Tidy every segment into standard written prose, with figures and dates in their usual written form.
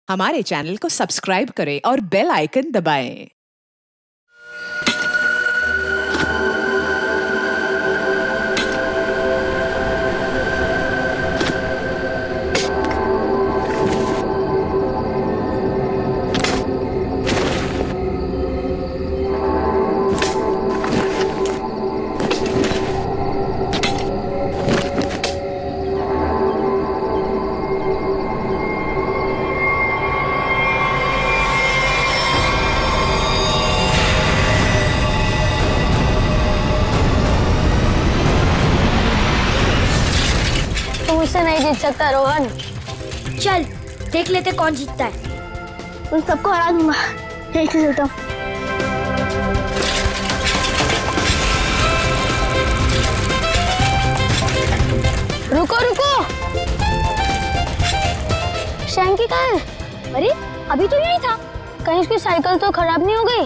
हमारे चैनल को सब्सक्राइब करें और बेल आइकन दबाएं। मुझसे नहीं जीत सकता रोहन। चल देख लेते कौन जीतता है। उन सबको हरा दूंगा। एक से जीता। रुको रुको, शैंकी कहाँ है? अरे अभी तो यही था। कहीं उसकी साइकिल तो खराब नहीं हो गई?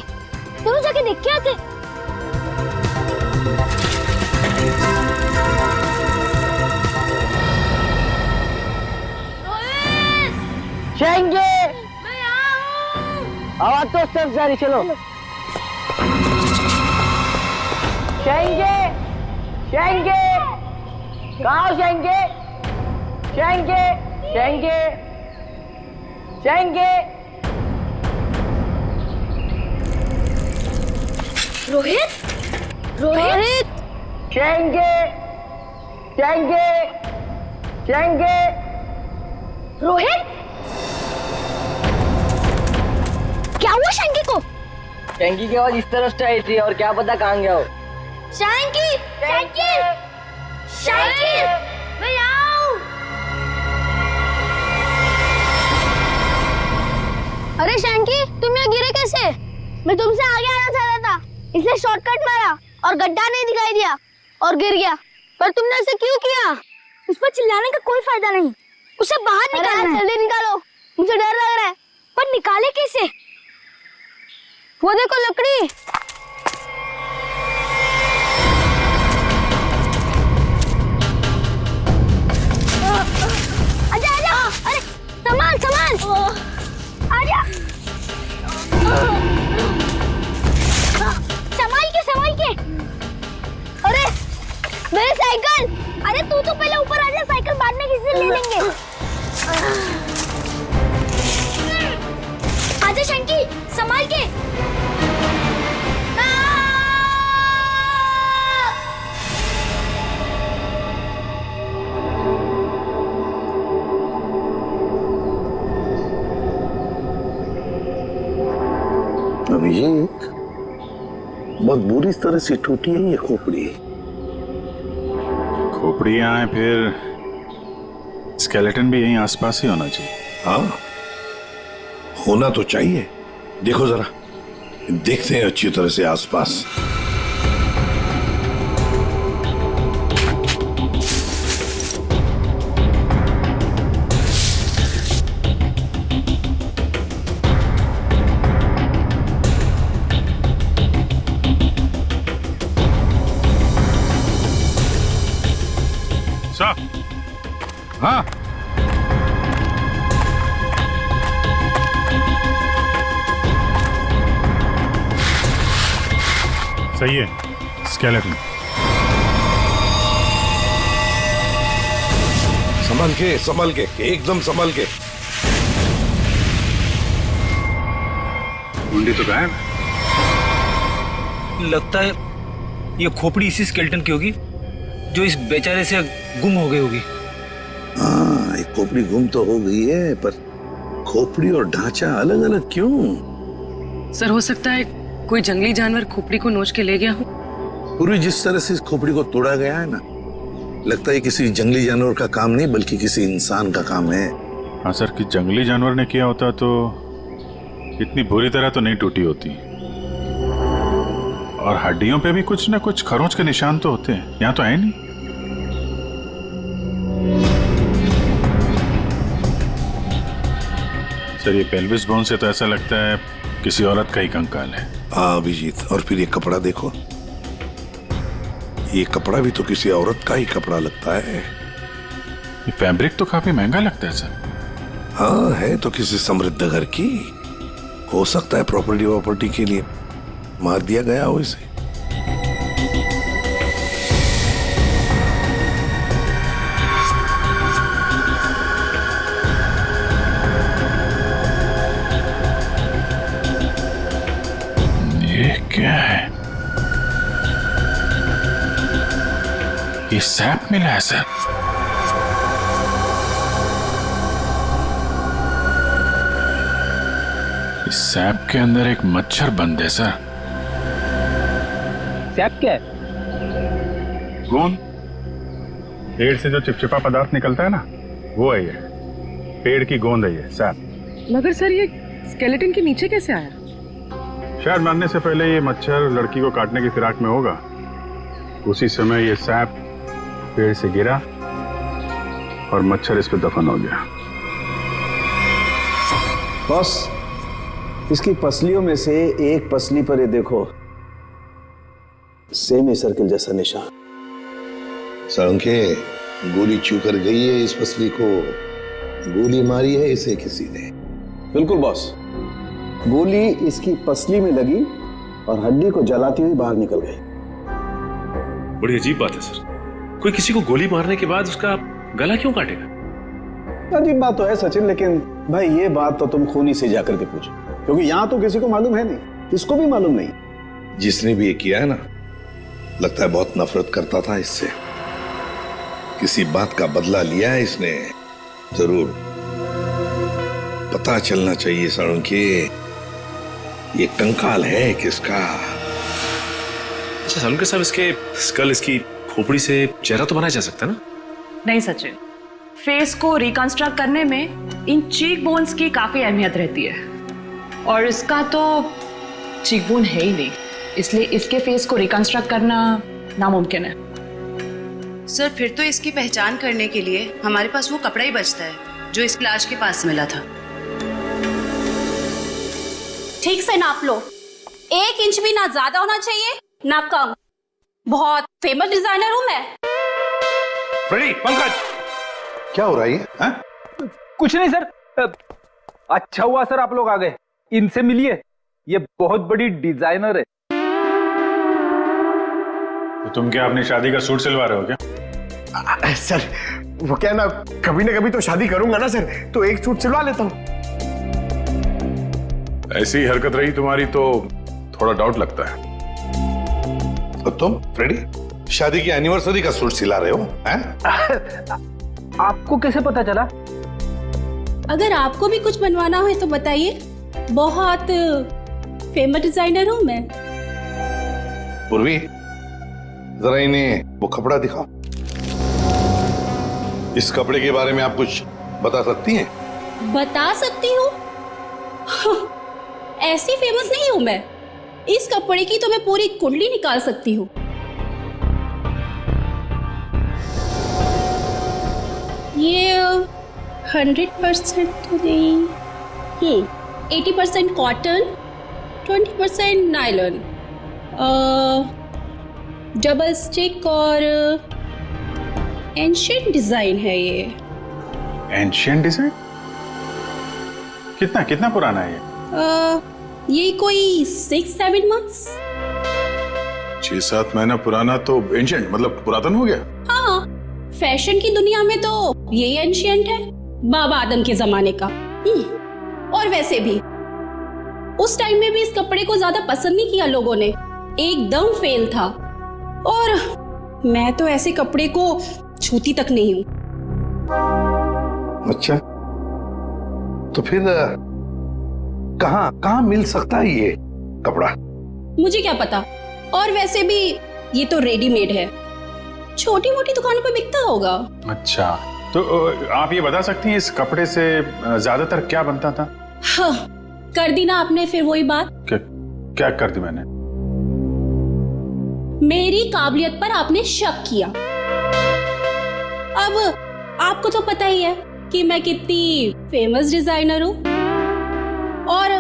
दोनों जाके देख के आते। शैंकी, मैं यहाँ हूँ। आवाज तो सब सारी चलो। शैंकी, शैंकी, कहाँ हो शैंकी? शैंकी, शैंकी, शैंकी। रोहित, रोहित, शैंकी, शैंकी, शैंकी। रोहित, क्या हुआ शैंकी को? शैंकी की आवाज इस तरफ से आई थी और क्या पता कहाँ गया हो। शैंकी, शैंकी, शैंकी, मैं यहाँ हूँ। अरे शैंकी, तुम यहाँ गिरे कैसे? मैं तुमसे आगे आना चाहता था, इसलिए शॉर्टकट मारा और गड्ढा नहीं दिखाई दिया और गिर गया। पर तुमने ऐसे क्यों किया? उस पर चिल्लाने का कोई फायदा नहीं। उसे बाहर निकालना है। जल्दी निकालो, मुझे डर लग रहा है। पर निकाले कैसे? वो देखो लकड़ी। आजा आजा, अरे संभाल संभाल, आजा। संभाल के। अरे मेरी साइकिल। अरे तू तो पहले ऊपर आजा, साइकिल बाद में किसी से ले लेंगे। आजा शैंकी, संभाल के। अभिषेक, बहुत बुरी तरह से टूटी है ये खोपड़ी। खोपड़ी यहाँ है, फिर स्केलेटन भी यहीं आसपास ही होना चाहिए। हाँ, होना तो चाहिए। देखो जरा, देखते हैं अच्छी तरह से आसपास। साहब, हाँ, सही है। स्केलेटन संभाल के एकदम संभाल के। मुंडी तो गायब। लगता है ये खोपड़ी इसी स्केलेटन की होगी जो इस बेचारे से गुम हो गई होगी। हाँ, एक खोपड़ी गुम तो हो गई है, पर खोपड़ी और ढांचा अलग अलग क्यों? सर, हो सकता है कोई जंगली जानवर खोपड़ी को नोच के ले गया हो। पूरी जिस तरह से इस खोपड़ी को तोड़ा गया है ना, लगता है किसी जंगली जानवर का काम नहीं बल्कि किसी इंसान का काम है। हाँ सर, कि जंगली जानवर ने किया होता तो इतनी बुरी तरह तो नहीं टूटी होती। और हड्डियों पे भी कुछ ना कुछ खरोंच के निशान तो होते हैं, यहाँ तो है नहीं। सर, ये पेल्विस बोन से तो ऐसा लगता है किसी औरत का ही कंकाल है। हाँ अभिजीत, और फिर ये कपड़ा देखो, ये कपड़ा भी तो किसी औरत का ही कपड़ा लगता है। ये फैब्रिक तो काफी महंगा लगता है सर। हाँ, है तो किसी समृद्ध घर की। हो सकता है प्रॉपर्टी के लिए मार दिया गया हो इसे। ये क्या है? ये सैप मिला है सर। इस सैप के अंदर एक मच्छर बंद है सर। सैप क्या है? गोंद। पेड़ से जो चिपचिपा पदार्थ निकलता है ना, वो है ये। पेड़ की गोंद है ये सैप। मगर सर ये स्केलेटन के नीचे कैसे आया? शायद मरने से पहले ये मच्छर लड़की को काटने की फिराक में होगा। उसी समय ये सैप पेड़ से गिरा और मच्छर इस पे दफन हो गया। बॉस, इसकी पसलियों में से एक पसली पर ये देखो, सेमी सर्कल जैसा निशान। साळुंखे, गोली चू कर गई है इस पसली को। गोली मारी है इसे किसी ने। बिल्कुल बॉस, गोली इसकी पसली में लगी और हड्डी को जलाती हुई बाहर निकल गई। बड़ी अजीब बात है सर, कोई किसी को गोली मारने के बाद उसका गला क्यों काटेगा? अजीब बात तो है सचिन, लेकिन भाई ये बात तो तुम खूनी से जाकर के पूछो, क्योंकि यहां तो किसी को मालूम है नहीं, इसको भी मालूम नहीं। जिसने भी ये किया है ना, लगता है बहुत नफरत करता था इससे। किसी बात का बदला लिया है इसने जरूर। पता चलना चाहिए साळुंखे, ये कंकाल है किसका। अच्छा सालुंके साहब, इसके स्कल, इसकी खोपड़ी से चेहरा तो बनाया जा सकता है ना? नहीं सचिन, फेस को रिकंस्ट्रक्ट करने में इन चीक बोन्स की काफी अहमियत रहती है, और इसका तो चीक बोन है ही नहीं, इसलिए इसके फेस को रिकंस्ट्रक्ट करना नामुमकिन है। सर, फिर तो इसकी पहचान करने के लिए हमारे पास वो कपड़ा ही बचता है जो इस लाश के पास मिला था। ठीक से नाप लो, 1 इंच भी ना ज्यादा होना चाहिए ना कम। बहुत फेमस डिजाइनर हूं मैं। फ्रेडी, पंकज, क्या हो रहा है ये? कुछ नहीं सर। अच्छा हुआ सर आप लोग आ गए, इनसे मिलिए, ये बहुत बड़ी डिजाइनर है। तो तुम क्या अपनी शादी का सूट सिलवा रहे हो क्या? सर वो क्या ना कभी तो शादी करूंगा ना सर, तो एक सूट सिलवा लेता हूँ। ऐसी हरकत रही तुम्हारी तो थोड़ा डाउट लगता है। और तुम फ्रेडी, शादी की एनिवर्सरी का सूट सिला रहे हो हैं? आपको कैसे पता चला? अगर आपको भी कुछ बनवाना हो तो बताइए, बहुत फेमस डिजाइनर हूं मैं। पूर्वी, जरा इन्हें वो कपड़ा दिखाओ। इस कपड़े के बारे में आप कुछ बता सकती हैं? बता सकती हूँ? ऐसी फेमस नहीं हूं मैं। इस कपड़े की तो मैं पूरी कुंडली निकाल सकती हूँ। ये 100% तो नहीं, 80% कॉटन, 20% नायलॉन, डबल स्टिक और एंशिएंट डिजाइन है ये। Ancient design? कितना पुराना है ये? ये कोई 6-7 मंथ्स। 6-7 महीना पुराना तो एंशिएंट मतलब पुरातन हो गया। हाँ, फैशन की दुनिया में तो यही एंशिएंट है, बाबा आदम के जमाने का। और वैसे भी उस टाइम में भी इस कपड़े को ज्यादा पसंद नहीं किया लोगों ने, एकदम फेल था। और मैं तो ऐसे कपड़े को छूती तक नहीं हूं। अच्छा, तो फिर कहाँ मिल सकता है ये कपड़ा? मुझे क्या पता, और वैसे भी ये तो रेडीमेड है, छोटी मोटी दुकानों पे बिकता होगा। अच्छा, तो आप ये बता सकती हैं इस कपड़े से ज्यादातर क्या बनता था? हाँ, कर दी ना आपने फिर वही बात। क्या कर दी मैंने? मेरी काबिलियत पर आपने शक किया। अब आपको तो पता ही है कि मैं कितनी फेमस डिजाइनर हूँ, और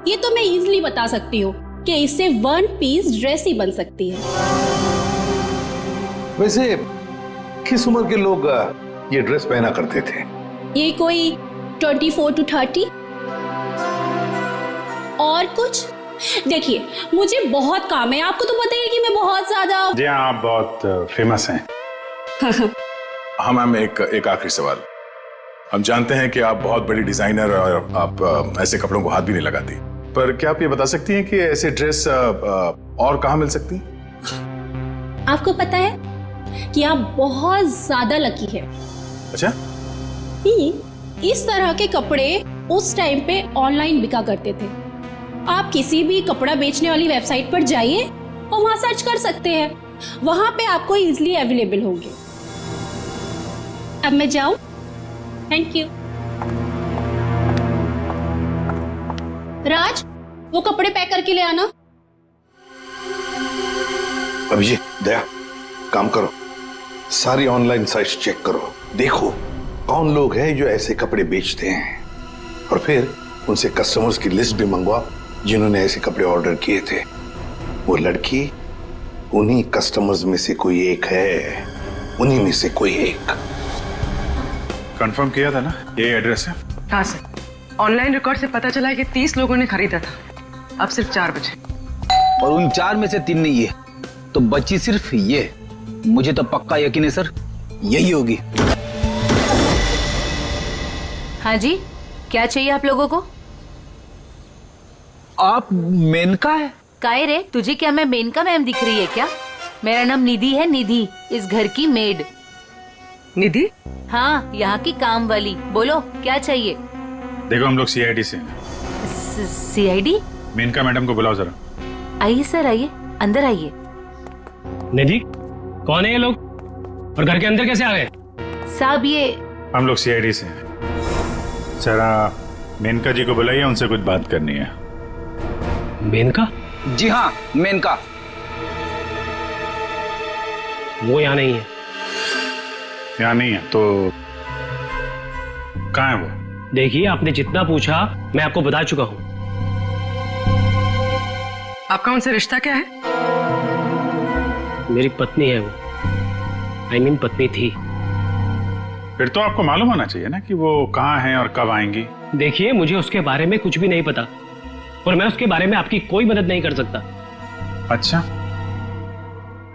ये तो मैं इजीली बता सकती हूँ कि इससे 1 पीस ड्रेस ही बन सकती है। वैसे किस उम्र के लोग ये ड्रेस पहना करते थे? ये कोई 24 to 30 और कुछ। देखिए मुझे बहुत काम है, आपको तो पता ही है कि मैं बहुत ज्यादा। जी हाँ, आप बहुत फेमस हैं। हाँ मैम, एक आखिरी सवाल। हम जानते हैं कि आप बहुत बड़ी डिजाइनर और आप ऐसे कपड़ों को हाथ भी नहीं लगाती, पर क्या आप ये बता सकती हैं कि ऐसे ड्रेस और कहाँ मिल सकती हैं? आपको पता है कि आप बहुत ज्यादा लकी है। अच्छा, इस तरह के कपड़े उस टाइम पे ऑनलाइन बिका करते थे। आप किसी भी कपड़ा बेचने वाली वेबसाइट पर जाइए और वहां सर्च कर सकते हैं, वहां पे आपको इजीली अवेलेबल होंगे। अब मैं जाऊं? Thank you. राज, वो कपड़े पैक करके ले आना। अभिजीत, दया, काम करो, सारी ऑनलाइन साइट्स चेक करो, देखो कौन लोग हैं जो ऐसे कपड़े बेचते हैं, और फिर उनसे कस्टमर्स की लिस्ट भी मंगवाओ जिन्होंने ऐसे कपड़े ऑर्डर किए थे। वो लड़की उन्हीं कस्टमर्स में से कोई एक है, उन्हीं में से कोई एक। कंफर्म किया था ना, ये एड्रेस है? हाँ सर, ऑनलाइन रिकॉर्ड से पता चला है कि 30 लोगों ने खरीदा था, अब सिर्फ 4 बचे। और उन 4 में से 3 नहीं है, तो बची सिर्फ ये। मुझे तो पक्का यकीन है सर, यही होगी। हाँ जी, क्या चाहिए आप लोगों को? आप मेनका है? काहे रे, तुझे क्या मैं मेनका मैम दिख रही है क्या? मेरा नाम निधि है, निधि, इस घर की मेड। निधि? हाँ, यहाँ की काम वाली। बोलो क्या चाहिए? देखो हम लोग सीआईडी से हैं। सीआईडी? मेनका मैडम को बुलाओ जरा। आइए सर, आइए, अंदर आइए। निधि, कौन है ये लोग और घर के अंदर कैसे आ गए? साहब ये हम लोग सीआईडी से हैं। जरा मेनका जी को बुलाइए, उनसे कुछ बात करनी है। मेनका? जी हाँ, मेनका। वो यहाँ नहीं है। यहाँ नहीं है तो कहाँ है वो? देखिए, आपने जितना पूछा मैं आपको बता चुका हूँ। आपका उनसे रिश्ता क्या है? मेरी पत्नी है वो, I mean पत्नी थी। फिर तो आपको मालूम होना चाहिए ना कि वो कहाँ हैं और कब आएंगी। देखिए, मुझे उसके बारे में कुछ भी नहीं पता और मैं उसके बारे में आपकी कोई मदद नहीं कर सकता। अच्छा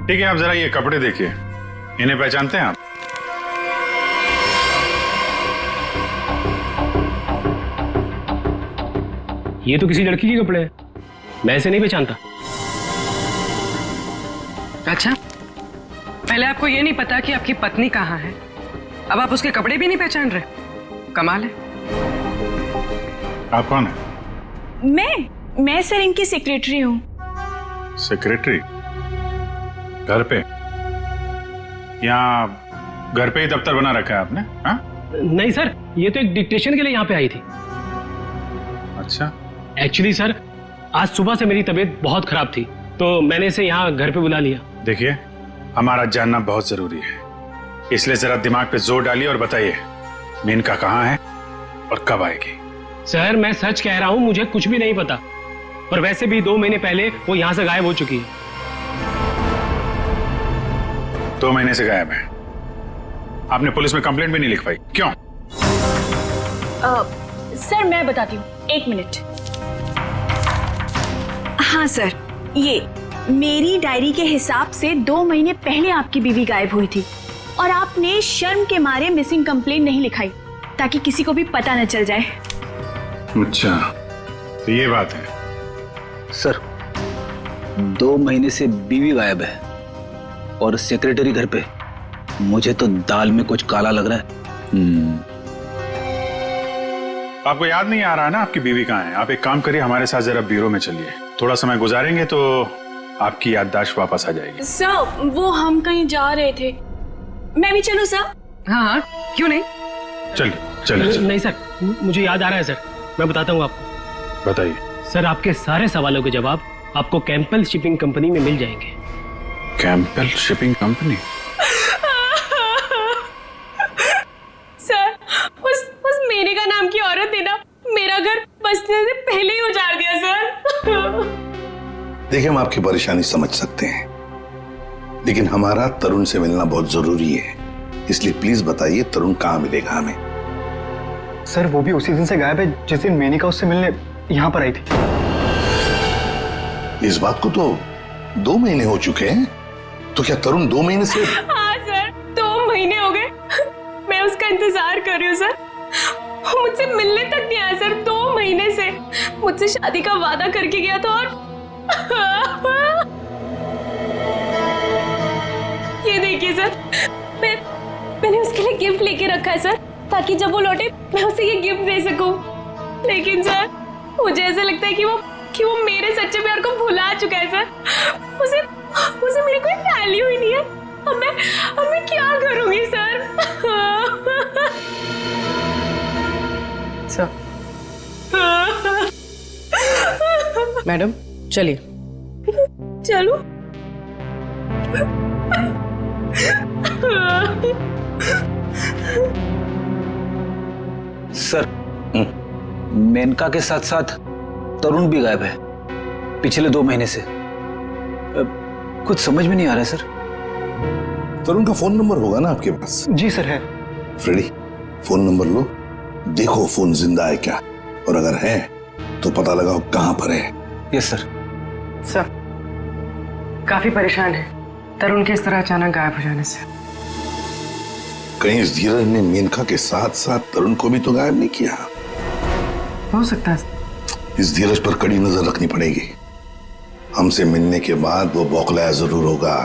ठीक है, आप जरा ये कपड़े देखिए, इन्हें पहचानते हैं आप? ये तो किसी लड़की के कपड़े हैं, मैं इसे नहीं पहचानता। अच्छा, पहले आपको ये नहीं पता कि आपकी पत्नी कहाँ है, अब आप उसके कपड़े भी नहीं पहचान रहे? कमाल है। आप कौन है? मैं सर इनकी सेक्रेटरी हूँ। सेक्रेटरी? घर पे? यहाँ घर पे ही दफ्तर बना रखा है आपने? हाँ? नहीं सर, ये तो एक डिक्टेशन के लिए यहाँ पे आई थी। अच्छा। एक्चुअली सर, आज सुबह से मेरी तबीयत बहुत खराब थी तो मैंने इसे यहाँ घर पे बुला लिया। देखिए, हमारा जानना बहुत जरूरी है, इसलिए जरा दिमाग पे जोर डालिए और बताइए मेनका कहाँ है और कब आएगी? सर, मैं सच कह रहा हूँ, मुझे कुछ भी नहीं पता, और वैसे भी 2 महीने पहले वो यहाँ से गायब हो चुकी है। 2 महीने से गायब है? आपने पुलिस में कंप्लेंट भी नहीं लिखवाई, क्यों? सर मैं बताती हूँ, 1 मिनट। हाँ सर, ये मेरी डायरी के हिसाब से 2 महीने पहले आपकी बीवी गायब हुई थी और आपने शर्म के मारे मिसिंग कंप्लेंट नहीं लिखाई ताकि किसी को भी पता न चल जाए। अच्छा, तो ये बात है। सर, 2 महीने से बीवी गायब है और सेक्रेटरी घर पे। मुझे तो दाल में कुछ काला लग रहा है। आपको याद नहीं आ रहा ना आपकी बीवी कहाँ है? आप एक काम करिए, हमारे साथ जरा ब्यूरो में चलिए, थोड़ा समय गुजारेंगे तो आपकी याददाश्त वापस आ जाएगी। सर, वो हम कहीं जा रहे थे, मैं भी चलूं सर? हाँ, क्यों नहीं? चलिए चलिए। नहीं सर, मुझे याद आ रहा है सर, मैं बताता हूँ आपको। बताइए। सर, आपके सारे सवालों के जवाब आपको कैंपल शिपिंग कंपनी में मिल जाएंगे। कैंपल शिपिंग कंपनी? सर, उस मेरे का नाम की औरत ने ना मेरा घर बसने से पहले ही उजाड़ दिया सर। देखिए, हम आपकी परेशानी समझ सकते हैं, लेकिन हमारा तरुण से मिलना बहुत जरूरी है, इसलिए प्लीज बताइए तरुण कहाँ मिलेगा हमें? सर वो भी उसी दिन से गायब है जिस दिन मेनिका उससे मिलने यहाँ पर आई थी। इस बात को तो 2 महीने हो चुके हैं। तो क्या तरुण 2 महीने से? हाँ सर, 2 महीने हो गए। मैं उसका इंतजार कर रही हूँ सर। वो मुझसे मिलने तक नहीं आया सर 2 महीने से। मुझसे शादी का वादा करके गया था और ये देखिए सर, मैंने उसके लिए गिफ्ट लेके रखा है सर, ताकि जब वो लौटे मैं उसे ये गिफ्ट दे सकूं। लेकिन सर मुझे ऐसा लगता है कि वो मेरे सच्चे प्यार को भुला चुका है सर। उसे मेरी कोई वैल्यू ही नहीं है। अब मैं क्या करूंगी सर? सर मैडम चलिए। चलो। सर मेनका के साथ साथ तरुण भी गायब है पिछले 2 महीने से। कुछ समझ में नहीं आ रहा है सर। तरुण का फोन नंबर होगा ना आपके पास? जी सर है। फ्रेडी फोन नंबर लो, देखो फोन जिंदा है क्या, और अगर है तो पता लगाओ कहां पर है। Yes sir. सर काफी परेशान है तरुण के इस तरह अचानक गायब हो जाने से। कहीं इस धीरज ने मेनका के साथ साथ तरुण को भी तो गायब नहीं किया? हो सकता है। इस धीरज पर कड़ी नजर रखनी पड़ेगी। हमसे मिलने के बाद वो बौखलाया जरूर होगा।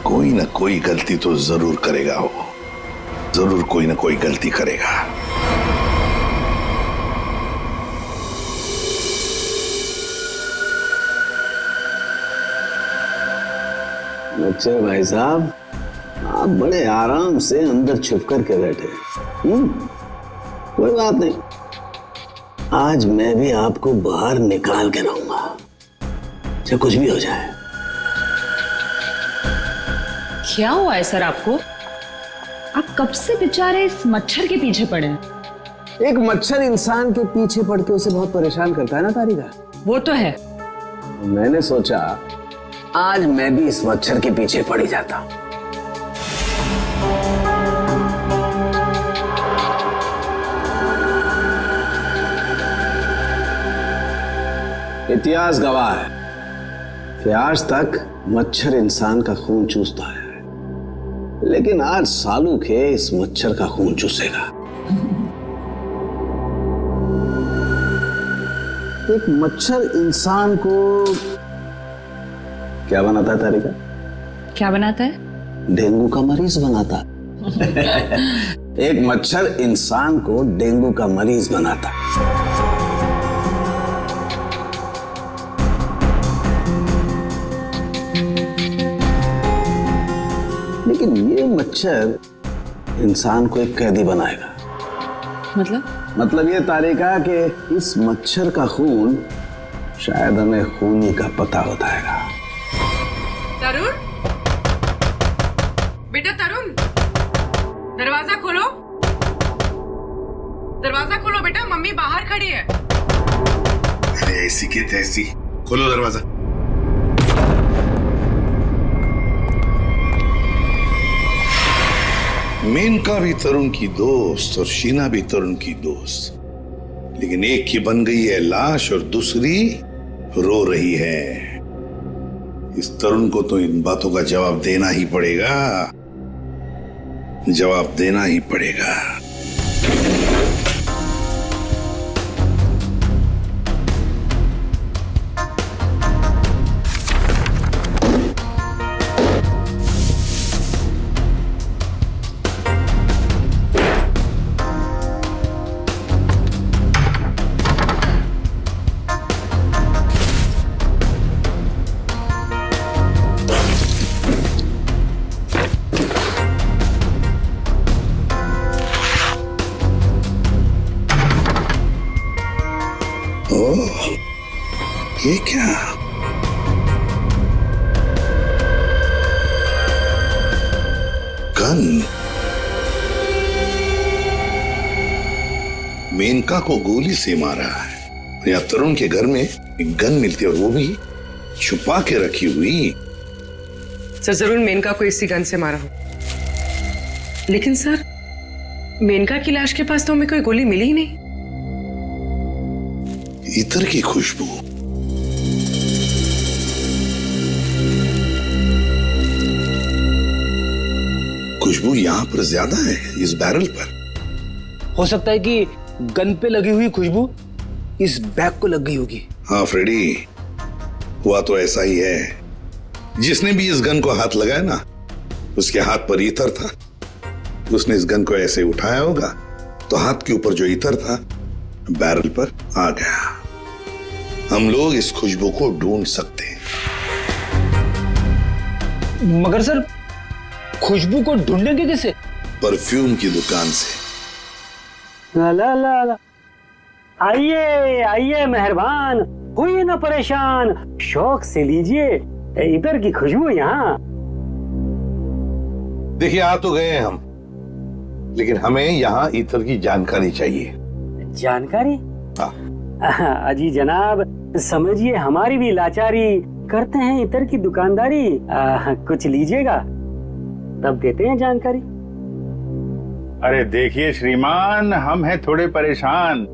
कोई ना कोई गलती तो जरूर करेगा वो, जरूर कोई ना कोई गलती करेगा। अच्छा भाई साहब, आप बड़े आराम से अंदर छुप कर के बैठे। कोई बात नहीं, आज मैं भी आपको बाहर निकाल के रहूंगा, चाहे कुछ भी हो जाए। क्या हुआ है सर आपको? आप कब से बेचारे इस मच्छर के पीछे पड़े हैं? एक मच्छर इंसान के पीछे पड़ के उसे बहुत परेशान करता है ना तारिका। वो तो है। मैंने सोचा आज मैं भी इस मच्छर के पीछे पड़ ही जाता। इतिहास गवाह है कि आज तक मच्छर इंसान का खून चूसता है, लेकिन आज सालू के इस मच्छर का खून चूसेगा। एक मच्छर इंसान को क्या बनाता है तारिका? क्या बनाता है? डेंगू का मरीज बनाता है। एक मच्छर इंसान को डेंगू का मरीज बनाता है। लेकिन ये मच्छर इंसान को एक कैदी बनाएगा। मतलब ये तारिका कि इस मच्छर का खून शायद हमें खूनी का पता बताएगा। तरुण, बेटा तरुण, दरवाजा खोलो। दरवाजा खोलो बेटा, मम्मी बाहर खड़ी है। अरे ऐसी की तैसी, खोलो दरवाजा। मेनका भी तरुण की दोस्त और शीना भी तरुण की दोस्त, लेकिन एक की बन गई है लाश और दूसरी रो रही है। इस तरुण को तो इन बातों का जवाब देना ही पड़ेगा, जवाब देना ही पड़ेगा। ये क्या? गन। मेनका को गोली से मारा है या तरुण के घर में एक गन मिलती है और वो भी छुपा के रखी हुई। सर जरूर मेनका को इसी गन से मारा हो। लेकिन सर मेनका की लाश के पास तो हमें कोई गोली मिली ही नहीं। इतर की खुशबू। खुशबू यहां पर ज्यादा है, इस बैरल पर। हो सकता है कि गन पे लगी हुई खुशबू इस बैग को लग गई होगी। हाँ फ्रेडी, हुआ तो ऐसा ही है। जिसने भी इस गन को हाथ लगाया ना, उसके हाथ पर ईतर था। उसने इस गन को ऐसे उठाया होगा तो हाथ के ऊपर जो ईतर था बैरल पर आ गया। हम लोग इस खुशबू को ढूंढ सकते हैं। मगर सर, खुशबू को ढूंढेंगे कैसे? परफ्यूम की दुकान से। ला ला ला ला। आइए आइए मेहरबान, होइए ना परेशान, शौक से लीजिए इतर की खुशबू यहाँ। देखिए, आ तो गए हम, लेकिन हमें यहाँ इतर की जानकारी चाहिए। जानकारी? हाँ। अजी जनाब, समझिए हमारी भी लाचारी, करते हैं इतर की दुकानदारी। कुछ लीजिएगा तब देते हैं जानकारी। अरे देखिए श्रीमान, हम हैं थोड़े परेशान।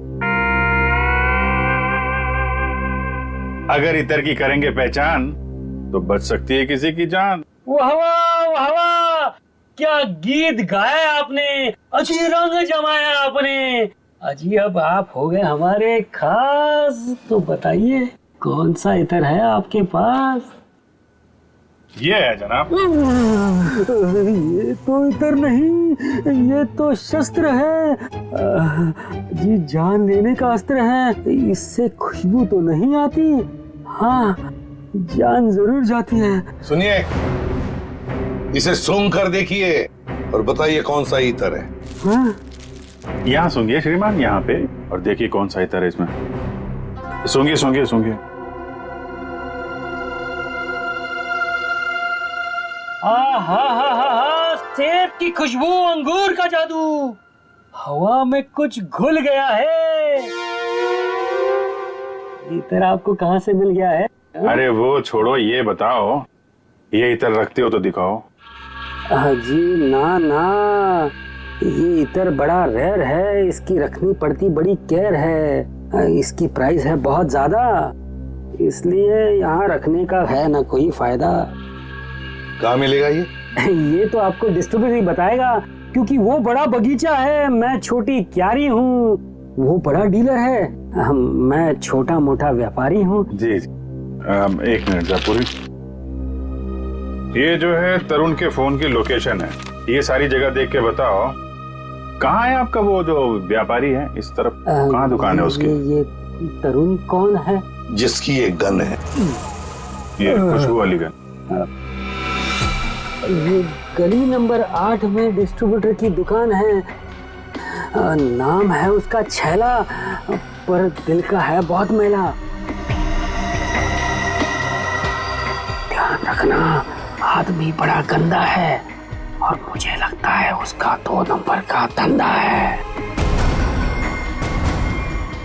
अगर इतर की करेंगे पहचान तो बच सकती है किसी की जान। वाह वाह वाह वाह, क्या गीत गाया आपने, अजी रंग जमाया आपने। अजी अब आप हो गए हमारे खास, तो बताइए कौन सा इतर है आपके पास? ये है जनाब। ये तो इतर नहीं, ये तो शस्त्र है जी, जान लेने का अस्त्र है। इससे खुशबू तो नहीं आती, हाँ जान जरूर जाती है। सुनिए, इसे सूंघ कर देखिए और बताइए कौन सा इतर है। हाँ? यहाँ सूंघिए श्रीमान, यहाँ पे, और देखिए कौन सा इतर है इसमें। सूंघिए सूंघिए सूंघिए। सेब की खुशबू, अंगूर का जादू, हवा में कुछ घुल गया है। इतर आपको कहाँ से मिल गया है? अरे वो छोड़ो, ये बताओ, ये इतर रखते हो तो दिखाओ। जी ना ना, ये इतर बड़ा रेयर है, इसकी रखनी पड़ती बड़ी केयर है। इसकी प्राइस है बहुत ज्यादा, इसलिए यहाँ रखने का है ना कोई फायदा। कहाँ मिलेगा ये? ये तो आपको डिस्ट्रीब्यूटर ही बताएगा, क्योंकि वो बड़ा बगीचा है, मैं छोटी क्यारी हूँ, वो बड़ा डीलर है, मैं छोटा मोटा व्यापारी हूँ। जी एक मिनट जयपुरी, ये जो है तरुण के फोन की लोकेशन है, ये सारी जगह देख के बताओ कहाँ है आपका वो जो व्यापारी है इस तरफ, कहाँ दुकान है उसकी? ये तरुण कौन है? जिसकी एक गन है, ये खुशबू वाली गन। ये गली नंबर 8 में डिस्ट्रीब्यूटर की दुकान है, नाम है उसका छैला, पर दिल का है बहुत मैला। ध्यान रखना, आदमी बड़ा गंदा है और मुझे लगता है उसका 2 नंबर का धंधा है।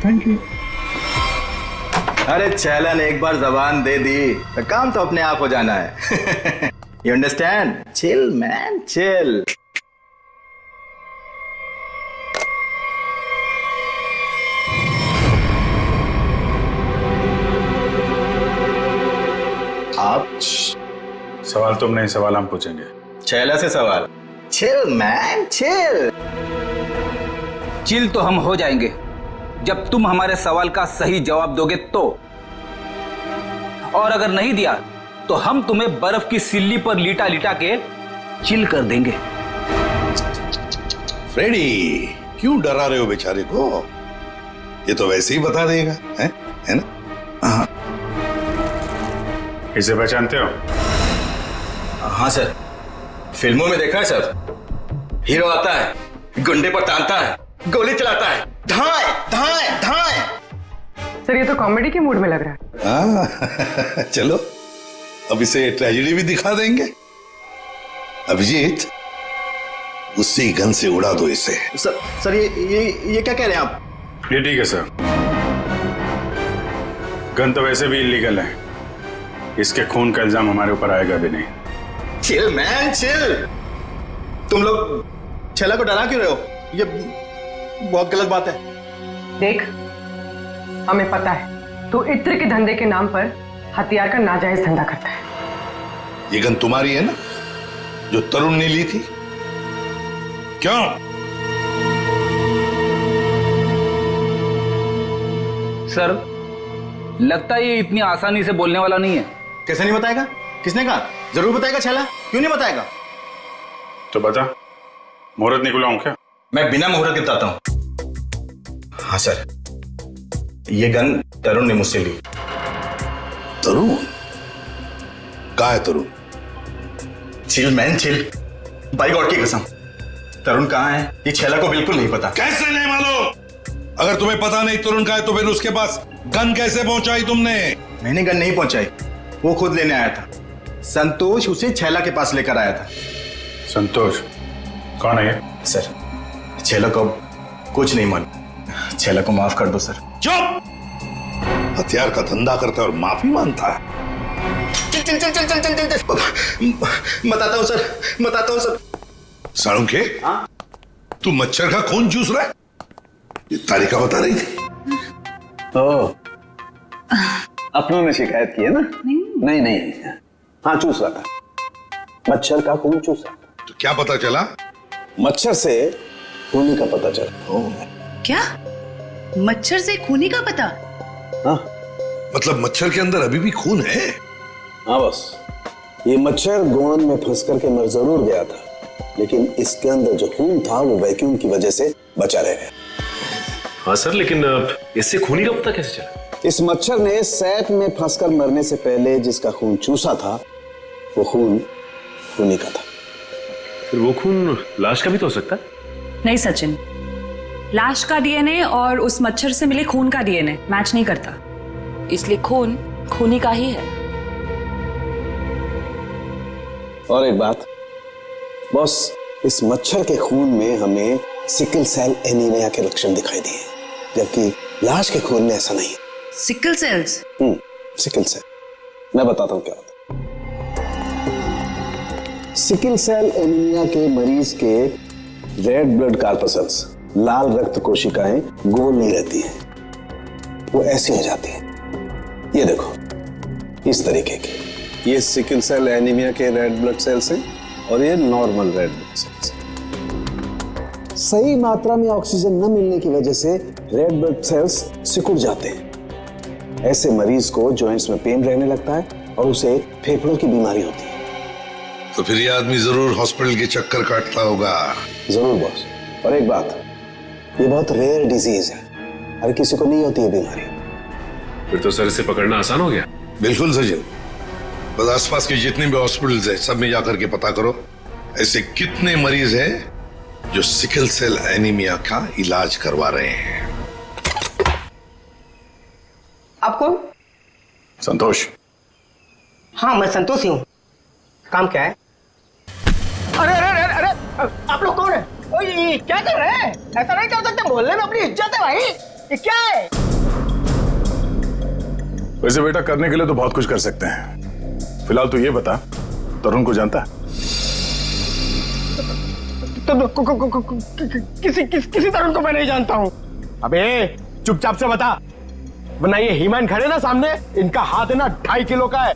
Thank you. अरे छैला ने एक बार जबान दे दी तो काम तो अपने आप हो जाना है। You understand? Chill, man, chill. आप सवाल तुम नहीं, सवाल हम पूछेंगे। छैला से सवाल। Chill, man, chill. चिल तो हम हो जाएंगे जब तुम हमारे सवाल का सही जवाब दोगे तो, और अगर नहीं दिया तो हम तुम्हें बर्फ की सिल्ली पर लिटा लिटा के चिल कर देंगे। फ्रेडी, क्यों डरा रहे हो बेचारे को? ये तो वैसे ही बता देगा, है ना? हाँ। इसे पहचानते हो? हाँ सर, फिल्मों में देखा है सर। हीरो आता है, गुंडे पर तानता है, गोली चलाता है, धाए धाए धाए। सर ये तो कॉमेडी के मूड में लग रहा है। चलो अब इसे ट्रेजेडी भी दिखा देंगे। अभिजीत, उसी गन से उड़ा दो इसे। सर ये क्या कह रहे हैं आप? ये ठीक है सर, गन तो वैसे भी इलीगल है, इसके खून का इल्जाम हमारे ऊपर आएगा भी नहीं। Chill man chill. तुम लोग छैला को डरा क्यों रहे हो? ये बहुत गलत बात है। देख, हमें पता है तू इत्र के धंधे के नाम पर हथियार का नाजायज धंधा करता है। ये गन तुम्हारी है ना, जो तरुण ने ली थी? क्यों? सर, लगता है ये इतनी आसानी से बोलने वाला नहीं है। कैसे नहीं बताएगा? किसने कहा? जरूर बताएगा छैला, क्यों नहीं बताएगा? तो बता, मुहूर्त निकलाऊं क्या? मैं बिना मुहूर्त के बताता हूं। हाँ सर, ये गन तरुण ने मुझसे ली। तरुण? कहाँ है Tarun? Chill man chill, by God की कसम, तरुण कहाँ है ये छैला को बिल्कुल नहीं पता। कैसे नहीं मालूम? अगर तुम्हें पता नहीं तरुण कहाँ है तो फिर उसके पास गन कैसे पहुंचाई तुमने? मैंने गन नहीं पहुंचाई, वो खुद लेने आया था। संतोष उसे छैला के पास लेकर आया था। संतोष कौन है ये? सर, छैला को कुछ नहीं मालूम। छैला को माफ कर दो सर। चुप! हथियार का धंधा करता है और माफी मांगता है। चल चल चल चल चल चल चल। बताता हूँ सर, बताता हूँ सर। साळुंखे, तू मच्छर का खून चूस रहा है? ये तारिका बता रही थी। ओह, अपनों ने शिकायत की है ना? नहीं नहीं, हाँ चूस रहा था, मच्छर का खून चूस रहा था। तो क्या पता चला? मच्छर से खूनी का पता चला। क्या? मच्छर से खूनी का पता? हाँ, मतलब मच्छर के अंदर अभी भी खून है? हाँ बस, ये मच्छर गोंद में फंस करके मर जरूर गया था, लेकिन इसके अंदर जो खून था वो वैक्यूम की वजह से बचा रह गया। हाँ सर, लेकिन इससे खूनी का पता कैसे चला? इस मच्छर ने सैप में फंसकर मरने से पहले जिसका खून चूसा था वो खून खूनी का था। फिर वो खून लाश का भी तो हो सकता है? नहीं सचिन, लाश का डीएनए और उस मच्छर से मिले खून का डीएनए मैच नहीं करता, इसलिए खून खूनी का ही है। और एक बात बॉस, इस मच्छर के खून में हमें सिकल सेल एनीमिया के लक्षण दिखाई दिए, जबकि लाश के खून में ऐसा नहीं है। Sickle sales? सिकल सेल, मैं बताता हूं क्या होता है। सिकल सेल एनीमिया के मरीज के रेड ब्लड कार्पसल्स, लाल रक्त कोशिकाएं गोल नहीं रहती हैं, वो ऐसी हो जाती हैं। ये देखो, इस तरीके की। ये सिकल सेल एनीमिया के रेड ब्लड सेल्स हैं और ये नॉर्मल रेड ब्लड सेल्स। सही मात्रा में ऑक्सीजन न मिलने की वजह से रेड ब्लड सेल्स सिकुड़ जाते हैं। ऐसे मरीज को जॉइंट्स में पेन रहने लगता है और उसे फेफड़ों की बीमारी होती है। तो फिर ये आदमी जरूर हॉस्पिटल के चक्कर काटता होगा। जरूर बॉस। और एक बात, ये बहुत रेयर डिजीज है, हर किसी को नहीं होती है बीमारी। फिर तो सर इसे पकड़ना आसान हो गया। बिल्कुल सचिन, बस आसपास के जितने भी हॉस्पिटल्स हैं सब में जाकर के पता करो ऐसे कितने मरीज हैं जो सिकल सेल एनीमिया का इलाज करवा रहे हैं। आप कौन? संतोष। हाँ मैं संतोष ही हूँ। काम क्या है? अरे अरे अरे अरे, आप लोग कौन है? ओ ये क्या कर रहे हैं? ऐसा नहीं कर सकते, मोहल्ले में अपनी इज्जत है भाई। ये क्या है? वैसे बेटा करने के लिए तो बहुत कुछ कर सकते हैं। फिलहाल तो ये बता, तरुण को जानता है? किसी तरुण को मैं नहीं जानता हूँ। अबे चुपचाप से बता, वरना ये हीमैन खड़े ना सामने, इनका हाथ है ना 2.5 किलो का है।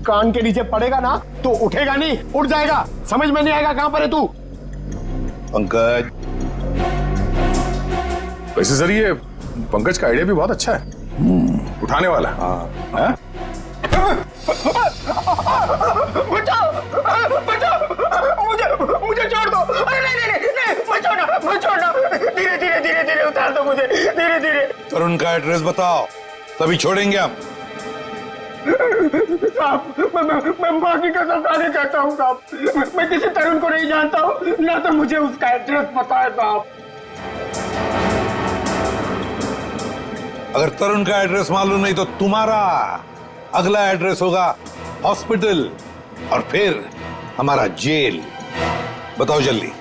कान के नीचे पड़ेगा ना तो उठेगा नहीं, उठ जाएगा। समझ में नहीं आएगा कहां पर है तू। पंकज। वैसे सर ये पंकज का आइडिया भी बहुत अच्छा है, उठाने वाला। हाँ। बचाओ बचाओ, मुझे छोड़ दो। अरे नहीं नहीं नहीं, मत छोड़ना। धीरे धीरे धीरे धीरे उतार दो मुझे, धीरे धीरे। तरुण का एड्रेस बताओ, तभी छोड़ेंगे हम। साहब मैं मां की कसम खाने चाहता हूँ साहब, मैं किसी तरुण को नहीं जानता हूँ, ना तो मुझे उसका एड्रेस पता है साहब। अगर तरुण का एड्रेस मालूम नहीं तो तुम्हारा अगला एड्रेस होगा हॉस्पिटल और फिर हमारा जेल। बताओ जल्दी,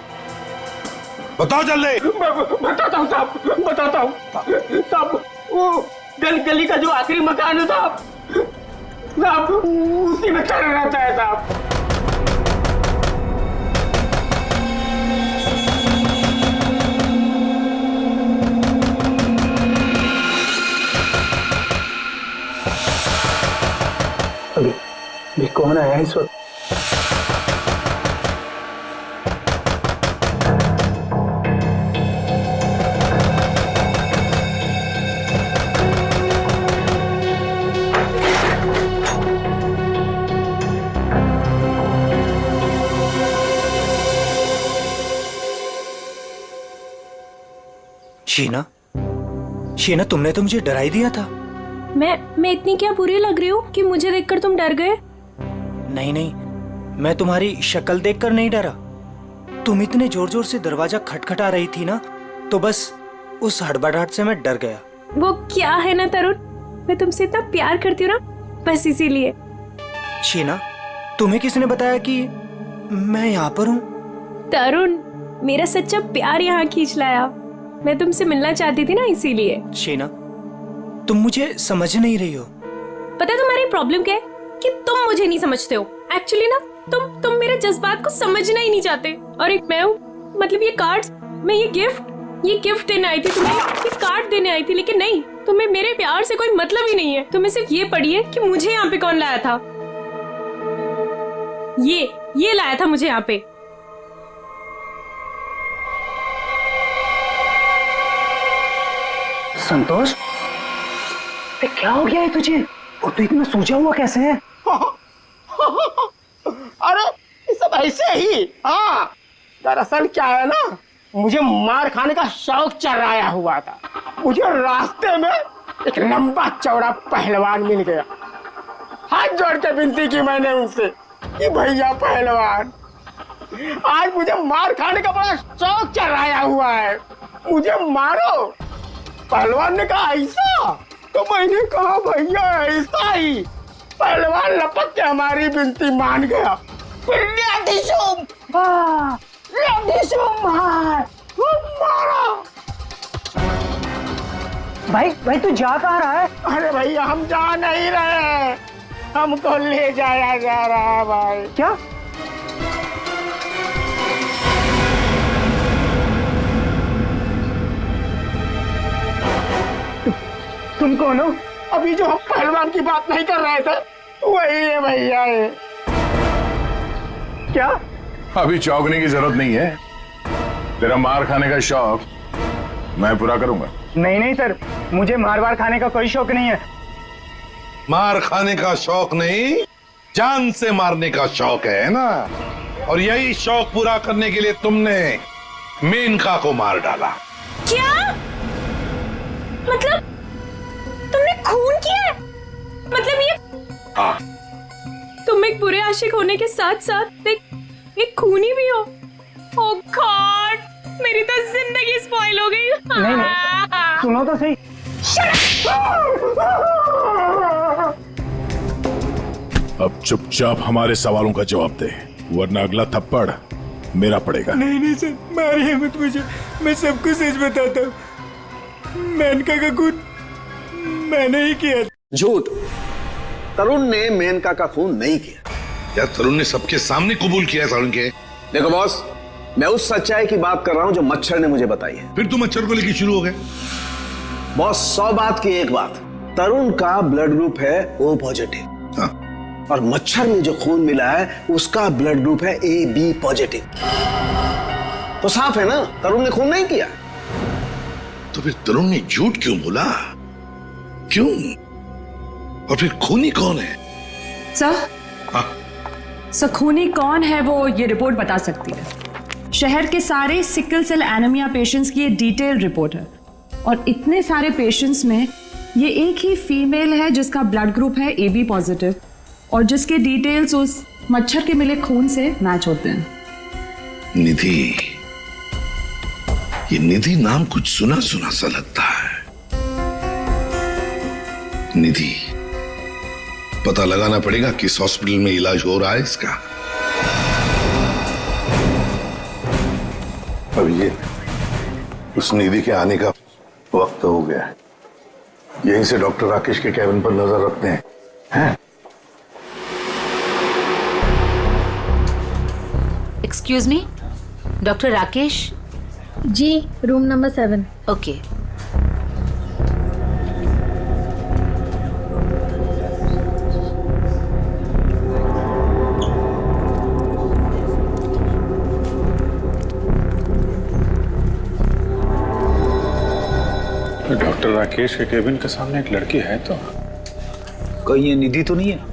बताओ जल्दी। बताता हूँ साहब, बताता हूँ साहब। वो गली का जो आखिरी मकान है साहब, उसी में चल रहता है साहब। कौन आया इस वक्त? शीना, शीना तुमने तो मुझे डरा ही दिया था। मैं इतनी क्या बुरी लग रही हूँ कि मुझे देखकर तुम डर गए? नहीं नहीं, मैं तुम्हारी शक्ल देखकर नहीं डरा। तुम इतने जोर जोर से दरवाजा खटखटा रही थी ना, तो बस उस हड़बड़ाहट से मैं डर गया। वो क्या है ना तरुण, मैं तुमसे इतना प्यार करती हूँ ना, बस इसीलिए। शीना, तुम्हें किसने बताया कि मैं यहाँ पर हूँ? तरुण, मेरा सच्चा प्यार यहाँ खींच लाया। मैं तुमसे मिलना चाहती थी ना, इसीलिए। शीना, तुम मुझे समझ नहीं रही हो। पता है तुम्हारी प्रॉब्लम क्या है? कि तुम मुझे नहीं समझते हो। एक्चुअली ना तुम मेरे जज्बात को समझना ही नहीं चाहते। और एक मैं हूँ, मतलब ये कार्ड्स, मैं ये गिफ्ट देने आई थी तुम्हें, ये कार्ड देने आई थी, लेकिन नहीं, तुम्हें मेरे प्यार से कोई मतलब ही नहीं है। तुम्हें सिर्फ ये पड़ी है कि मुझे यहाँ पे कौन लाया था। ये लाया था मुझे यहाँ पे। संतोष, क्या हो गया है तुझे? और तू इतना सूझा हुआ कैसे है? अरे ये सब ऐसे ही। हाँ, दरअसल क्या है ना, मुझे मार खाने का शौक चढ़ाया हुआ था। मुझे रास्ते में एक लंबा चौड़ा पहलवान मिल गया। हाथ जोड़ के विनती की मैंने उनसे कि भैया पहलवान, आज मुझे मार खाने का बड़ा शौक चढ़ाया हुआ है, मुझे मारो। पहलवान ने कहा ऐसा? तो मैंने कहा भैया ऐसा ही। पहलवान लपक के हमारी विनती मान गया। भाई तू जा कहाँ रहा है? अरे भैया हम जा नहीं रहे, हमको ले जाया जा रहा है भाई। क्या? तुम कौन हो? अभी जो हम पहलवान की बात नहीं कर रहे थे, वही है भैया। ये क्या? अभी चौंकने की जरूरत नहीं है। तेरा मार खाने का शौक मैं पूरा करूंगा। नहीं सर, मुझे मार खाने का कोई शौक नहीं है। मार खाने का शौक नहीं, जान से मारने का शौक है ना? और यही शौक पूरा करने के लिए तुमने मेनका को मार डाला। क्या? मतलब तुमने खून किया है? मतलब ये? हाँ। तुम एक बुरे आशिक होने के साथ साथ एक खूनी भी हो। ओह गॉड, मेरी तो जिंदगी स्पॉइल हो गई। नहीं, सुनो तो सही। अब चुपचाप हमारे सवालों का जवाब दे, वरना अगला थप्पड़ मेरा पड़ेगा। नहीं सर, मारिए मत मुझे, मैं सबको सच बताता हूँ। मेनका का खून मैंने ही किया। झूठ, तरुण ने मेनका का खून नहीं किया। यार तरुण ने सबके सामने कबूल किया तरुण के। देखो बॉस, मैं उस सच्चाई की बात कर रहा हूं जो मच्छर ने मुझे बताई है। फिर तुम मच्छर को लेकर शुरू हो गए। बॉस, 100 बात की एक बात, तरुण का ब्लड ग्रुप है O पॉजिटिव। हाँ। और मच्छर में जो खून मिला है उसका ब्लड ग्रुप है AB पॉजिटिव। तो साफ है ना, तरुण ने खून नहीं किया। तो फिर तरुण ने झूठ क्यों बोला? क्यों? और फिर खूनी कौन है? सर, हाँ? सर खूनी कौन है वो ये रिपोर्ट बता सकती है। शहर के सारे सिकल सेल एनीमिया पेशेंट्स की ये डिटेल रिपोर्ट है, और इतने सारे पेशेंट्स में ये एक ही फीमेल है जिसका ब्लड ग्रुप है AB पॉजिटिव, और जिसके डिटेल्स उस मच्छर के मिले खून से मैच होते हैं। निधि, ये निधि नाम कुछ सुना सुना सा लगता है। निधि, पता लगाना पड़ेगा किस हॉस्पिटल में इलाज हो रहा है इसका। अब ये उस निधि के आने का वक्त हो गया है। यहीं से डॉक्टर राकेश के कैबिन पर नजर रखते हैं, हैं? Excuse me, doctor Rakesh? जी, room number 7। Okay. Doctor Rakesh के केबिन के सामने एक लड़की है तो कहीं ये निधि तो नहीं है?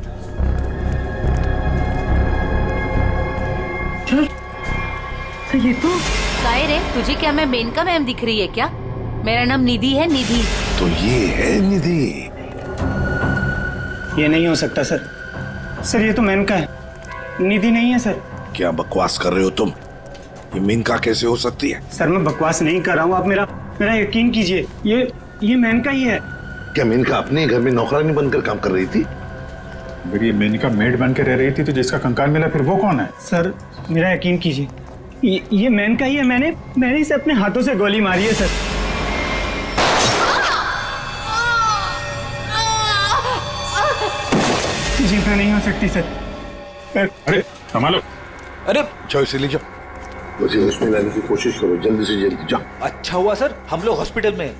ये तो काय रे, तुझे क्या मैं मेनका मैम दिख रही है क्या? मेरा नाम निधि है, निधि। तो ये है निधि। ये नहीं हो सकता सर। सर ये तो मेनका है, निधि नहीं है सर। क्या बकवास कर रहे हो तुम? ये मेनका कैसे हो सकती है? सर मैं बकवास नहीं कर रहा हूँ, आप मेरा यकीन कीजिए। ये मेनका ही है। क्या मेनका अपने घर में नौकरानी बनकर काम कर रही थी? अगर ये मेनका मेड बन के रह रही थी तो जिसका कंकाल मिला फिर वो कौन है? सर मेरा यकीन कीजिए, ये मेनका ही है। मैंने इसे अपने हाथों से गोली मारी है सर। जीतना नहीं हो सकती सर। अरे संभालो। अरे जाओ इसे ले जाओ, मुझे उसमें लाने की कोशिश करो, जल्दी से जल्दी जाओ। अच्छा हुआ सर हम लोग हॉस्पिटल में,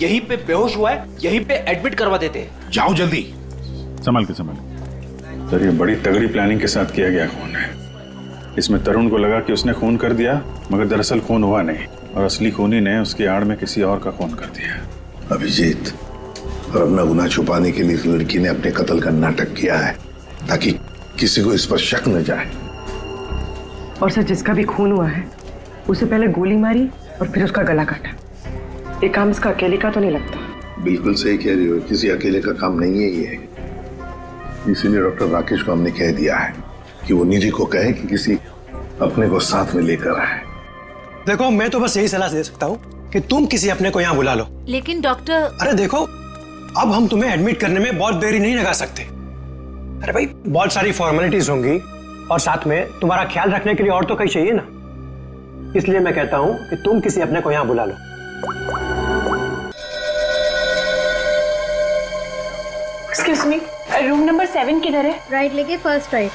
यहीं पे बेहोश हुआ है, यहीं पे एडमिट करवा देते हैं। जाओ जल्दी। संभाल के। सर ये बड़ी तगड़ी प्लानिंग के साथ किया गया खून है। इसमें तरुण को लगा कि उसने खून कर दिया, मगर दरअसल खून हुआ नहीं और असली खूनी ने उसकी आड़ में किसी और का खून कर दिया। अभिजीत, और अपना गुनाह छुपाने के लिए इस लड़की ने अपने कत्ल का नाटक किया है ताकि किसी को इस पर शक न जाए। और सर जिसका भी खून हुआ है उसे पहले गोली मारी और फिर उसका गला काटा। ये काम इसका अकेले का तो नहीं लगता। बिल्कुल सही कह रही हो, किसी अकेले का काम नहीं है ये। इसीलिए डॉक्टर राकेश को हमने कह दिया है कि वो निधि को कहे कि किसी अपने को साथ में लेकर आए। देखो मैं तो बस यही सलाह दे सकता हूँ कि तुम किसी अपने को यहाँ बुला लो। लेकिन डॉक्टर, अरे देखो अब हम तुम्हें एडमिट करने में बहुत देरी नहीं लगा सकते। अरे भाई बहुत सारी फॉर्मेलिटीज होंगी और साथ में तुम्हारा ख्याल रखने के लिए और तो कहीं चाहिए ना। इसलिए मैं कहता हूँ कि तुम किसी अपने को यहाँ बुला लो। एक्सक्यूज मी, रूम नंबर 7 किधर है? राइट लेके फर्स्ट राइट।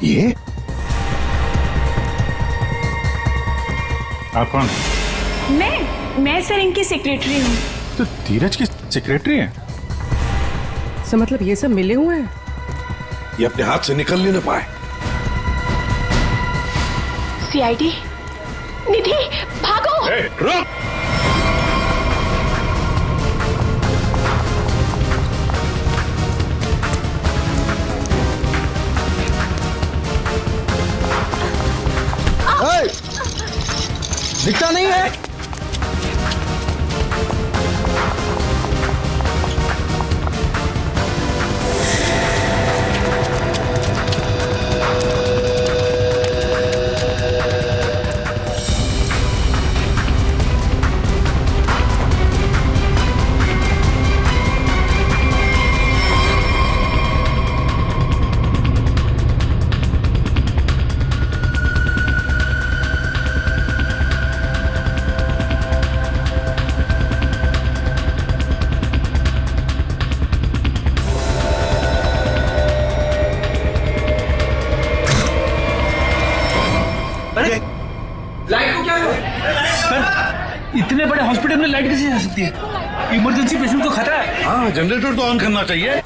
ये आप कौन? मैं सर इनकी सेक्रेटरी हूँ। तो धीरज की सेक्रेटरी है? सर मतलब ये सब मिले हुए हैं? ये अपने हाथ से निकल नहीं पाए। सीआईडी, निधि भागो। रुक। दिखता नहीं है। लाइट को क्या हुआ? सर इतने बड़े हॉस्पिटल में लाइट कैसे जा सकती है? इमरजेंसी पेशेंट को खतरा है। हाँ जनरेटर तो ऑन करना चाहिए।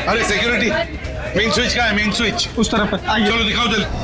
अरे सिक्योरिटी, मेन स्विच कहाँ है? मेन स्विच उस तरफ है। आइए। चलो दिखाओ जल्दी।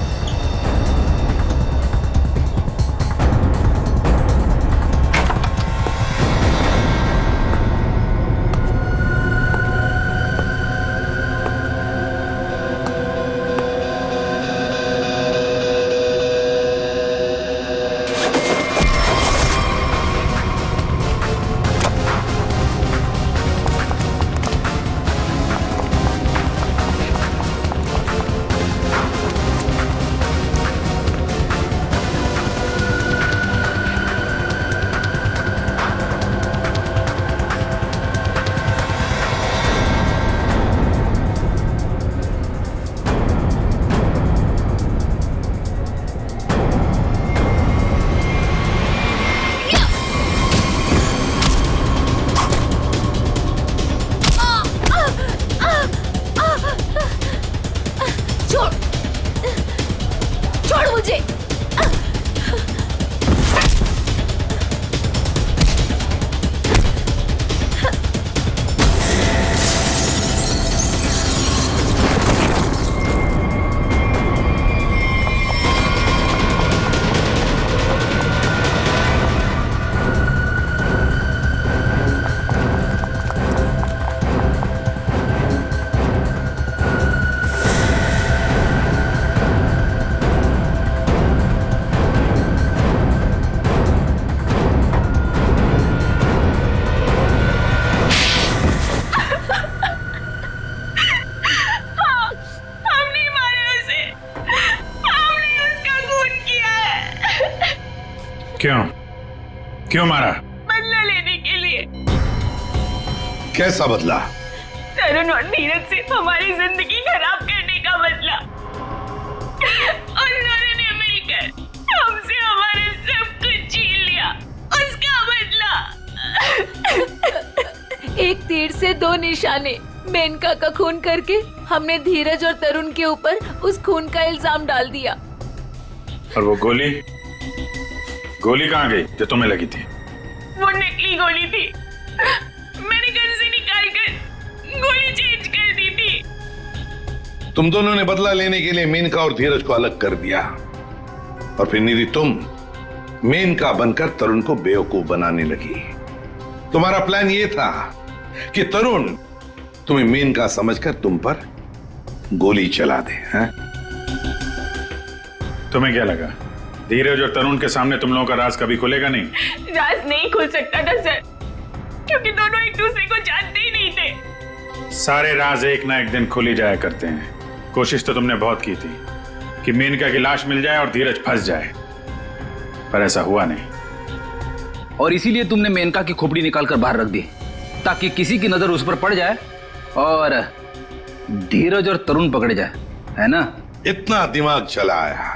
मुझे। क्यों मारा? बदला लेने के लिए। कैसा बदला? तरुण और नीरज से हमारी जिंदगी खराब करने का बदला। और उन्होंने मिलकर हमसे हमारे सब कुछ छीन लिया, उसका बदला। एक तीर से दो निशाने। मेनका का खून करके हमने धीरज और तरुण के ऊपर उस खून का इल्जाम डाल दिया। और वो गोली कहाँ गई जो तुम्हें लगी थी? वो नकली गोली थी, मैंने गन से निकाल कर गोली चेंज कर दी थी। तुम दोनों ने बदला लेने के लिए मेनका और धीरज को अलग कर दिया, और फिर निधि तुम मेनका बनकर तरुण को बेवकूफ बनाने लगी। तुम्हारा प्लान यह था कि तरुण तुम्हें मेनका समझकर तुम पर गोली चला दे। हैं? तुम्हें क्या लगा धीरज और तरुण के सामने तुम लोगों का राज कभी खुलेगा नहीं? राज नहीं खुल सकता था सर, क्योंकि दोनों एक दूसरे को जानते ही नहीं थे। सारे राज एक ना एक दिन खुल ही जाया करते हैं। कोशिश तो तुमने बहुत की थी कि मेनका की लाश मिल जाए और धीरज फंस जाए, पर ऐसा हुआ नहीं। और इसीलिए तुमने मेनका की खोपड़ी निकालकर बाहर रख दी, ताकि किसी की नजर उस पर पड़ जाए और धीरज और तरुण पकड़े जाए, है ना? इतना दिमाग चलाया,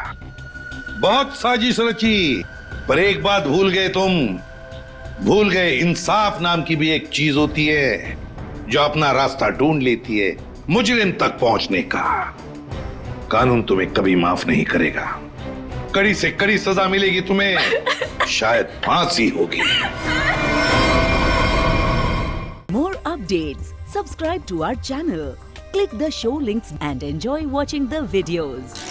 बहुत साजिश रची, पर एक बात भूल गए तुम। भूल गए इंसाफ नाम की भी एक चीज होती है जो अपना रास्ता ढूंढ लेती है मुजरिम तक पहुंचने का। कानून तुम्हें कभी माफ नहीं करेगा, कड़ी से कड़ी सजा मिलेगी तुम्हें, शायद फांसी होगी। More updates, subscribe to our channel, click the show links and enjoy watching the videos.